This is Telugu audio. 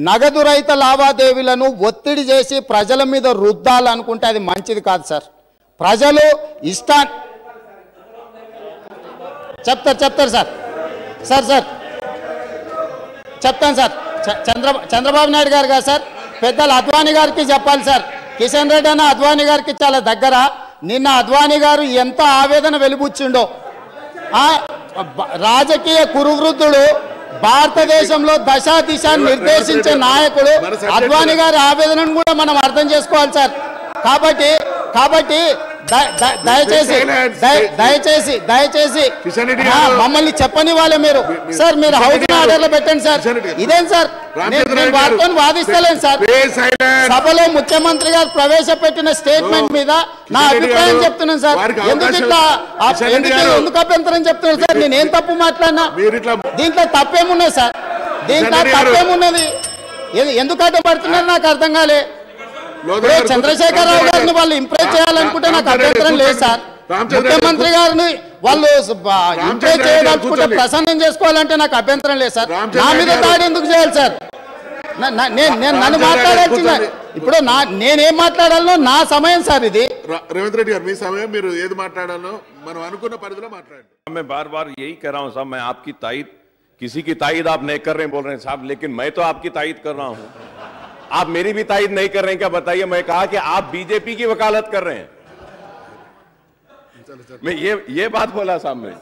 నగదు రహిత లావాదేవీలను ఒత్తిడి చేసి ప్రజల మీద రుద్దాలనుకుంటే అది మంచిది కాదు సార్. ప్రజలు చెప్తారు సార్ చెప్తాను సార్. చంద్రబాబు నాయుడు గారు కాదు సార్, పెద్దలు అద్వానీ గారికి చెప్పాలి సార్. కిషన్ రెడ్డి అన్న అద్వానీ గారికి చాలా దగ్గర. నిన్న అద్వానీ గారు ఎంత ఆవేదన వెలిబుచ్చిండో. రాజకీయ కురువృద్ధుడు, భారతదేశంలో దశ దిశ నిర్దేశించే నాయకుడు అద్వానీ గారి ఆవేదనను కూడా మనం అర్థం చేసుకోవాలి సార్. కాబట్టి దయచేసి మమ్మల్ని చెప్పని వాళ్ళే మీరు సార్. మీరు హౌసింగ్ ఆర్డర్లో పెట్టండి సార్. ఇదేం సార్, నేను వారితో వాదిస్తలేను సార్. సభలో ముఖ్యమంత్రి గారు ప్రవేశపెట్టిన స్టేట్మెంట్ మీద నా అభిప్రాయం చెప్తున్నాను సార్. ఎందుకు అభ్యంతరం చెప్తున్నాను సార్? నేనేం తప్పు మాట్లాడినా? దీంట్లో తప్పేమున్నది సార్? దీంట్లో తప్పేమున్నది? ఎందుకు అడ్డుపడుతున్నారు నాకు అర్థం కాలే. చంద్రశేఖరరావు గారిని వాళ్ళు ఇంప్రెస్ చేయాలనుకుంటే నాకు అభ్యంతరం లేదు సార్. ముఖ్యమంత్రి గారిని వాళ్ళు ఇంప్రెస్ చేయదలుచుకుంటే ప్రసన్నం చేసుకోవాలంటే నాకు అభ్యంతరం లేదు సార్. నా మీద దాడి ఎందుకు చేయాలి సార్? నన్ను మాట్లాడాల్సింది ఇప్పుడు నేనేం మాట్లాడాలో నా సమయం సార్ ఇది. రేవంత్ రెడ్డి గారు మీ సమయం, మీరు ఏది మాట్లాడాలో మనం అనుకున్న పరిధిలో మాట్లాడండి. मैं बार-बार यही कह रहा हूं साहब, मैं आपकी तायद, किसी की तायद आप नहीं कर रहे हैं बोल रहे हैं साहब, लेकिन मैं तो आपकी तायद कर रहा हूं. आप मेरी भी तायद नहीं कर रहे हैं क्या बताइए? मैं कहा कि आप बीजेपी की वकालत कर रहे हैं. मैं ये बात बोला साहब मैं.